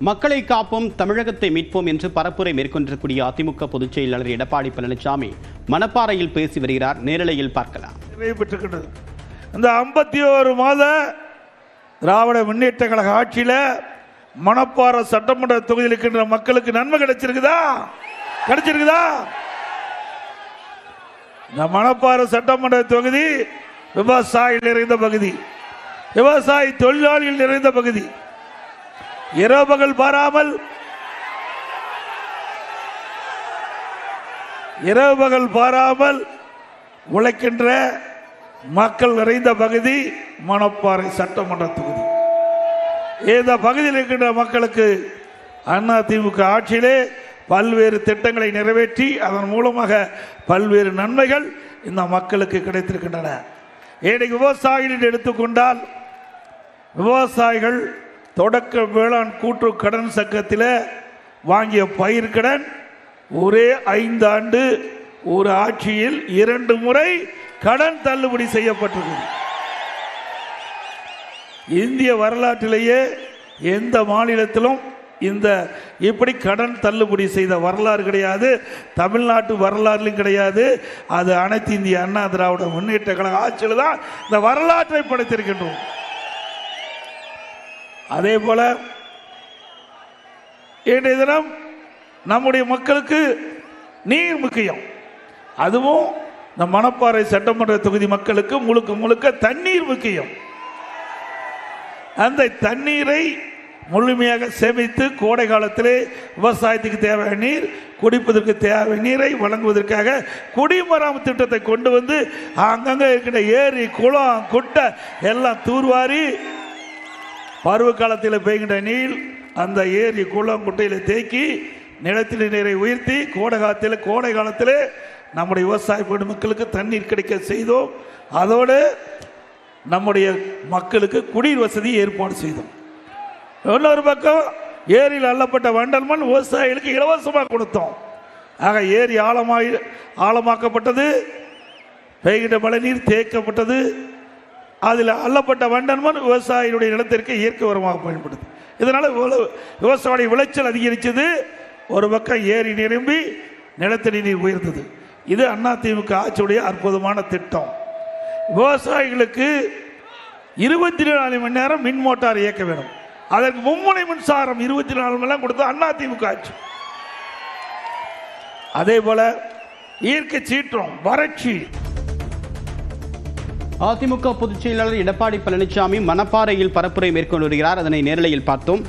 மக்களை காப்போம், தமிழகத்தை மீட்போம் என்று பரப்புரை மேற்கொண்டிருக்கூடிய அதிமுக பொதுச் செயலாளர் எடப்பாடி பழனிசாமி மணப்பாறையில் பேசி வருகிறார். நேரலையில் பார்க்கலாம். இந்த 51 மாத திராவிட முன்னேற்ற கழக ஆட்சியில் மணப்பாறை சட்டமன்ற தொகுதியில் இருக்கின்ற மக்களுக்கு நன்மை கிடைச்சிருக்குதா? இந்த மணப்பாறை சட்டமன்ற தொகுதி விவசாயிகள் நிறைந்த பகுதி, விவசாயி தொழிலாளிகள் நிறைந்த பகுதி. இரவுகள் பாராமல் உழைக்கின்ற மக்கள் நிறைந்த பகுதி மணப்பாறை சட்டமன்ற தொகுதி. இந்த பகுதியில் இருக்கின்ற மக்களுக்கு அதிமுக ஆட்சியிலே பல்வேறு திட்டங்களை நிறைவேற்றி அதன் மூலமாக பல்வேறு நன்மைகள் இந்த மக்களுக்கு கிடைத்திருக்கின்றன. ஏனைய விவசாயிகள் எடுத்துக்கொண்டால், விவசாயிகள் தொடக்க வேளாண் கூட்டுறவு கடன் சங்கத்தில் வாங்கிய பயிர் கடன் ஒரே 5 ஆண்டு ஒரு ஆட்சியில் 2 முறை கடன் தள்ளுபடி செய்யப்பட்டிருக்கிறது. இந்திய வரலாற்றிலேயே எந்த மாநிலத்திலும் இப்படி கடன் தள்ளுபடி செய்த வரலாறு கிடையாது. தமிழ்நாட்டு வரலாறுலையும் கிடையாது. அது அனைத்து இந்திய அண்ணா திராவிட முன்னேற்ற கழக ஆட்சியில் தான் இந்த வரலாற்றை படைத்திருக்கின்றோம். அதே போல இன்றைய தினம் நம்முடைய மக்களுக்கு நீர் முக்கியம். அதுவும் இந்த மணப்பாறை சட்டமன்ற தொகுதி மக்களுக்கு முழுக்க தண்ணீர் முக்கியம். அந்த தண்ணீரை முழுமையாக சேமித்து கோடை காலத்திலே விவசாயத்துக்கு தேவையான நீர், குடிப்பதற்கு தேவையான நீரை வழங்குவதற்காக குடிமராமத்து திட்டத்தை கொண்டு வந்து அங்கங்கே இருக்கின்ற ஏரி, குளம், குட்டை எல்லாம் தூர்வாரி பருவ காலத்தில் பெய்கின்ற நீர் அந்த ஏரி, குளம், குட்டையில் தேக்கி நிலத்தில் நீரை உயர்த்தி கோடை காலத்தில் நம்முடைய விவசாய மக்களுக்கு தண்ணீர் கிடைக்க செய்தோம். அதோடு நம்முடைய மக்களுக்கு குடிநீர் வசதி ஏற்பாடு செய்தோம். இன்னொரு பக்கம் ஏரியில் அள்ளப்பட்ட வண்டல் மண் விவசாயிகளுக்கு இலவசமாக கொடுத்தோம். ஆக ஏரி ஆழமாக்கப்பட்டது, பெய்கின்ற மழை நீர் தேக்கப்பட்டது. அதில் அள்ளப்பட்ட வண்டல் மண் விவசாயிகளுடைய நிலத்திற்கு இயற்கை உரமாக பயன்படுது. இதனால் விவசாய விளைச்சல் அதிகரித்தது. ஒரு பக்கம் ஏரி நிரம்பி நிலத்தடி நீர் உயர்ந்தது. இது அதிமுக ஆட்சியுடைய அற்புதமான திட்டம். விவசாயிகளுக்கு 24 மணி நேரம் மின் மோட்டார் இயக்க வேண்டும். அதற்கு மும்முனை மின்சாரம் 24 மணி நேரம் கொடுத்த அதிமுக ஆட்சி. அதே போல இயற்கை சீற்றம், வறட்சி. அதிமுக பொதுச் செயலாளர் எடப்பாடி பழனிசாமி மணப்பாறையில் பரப்புரை மேற்கொண்டு வருகிறார். அதனை நேரலையில் பார்த்தோம்.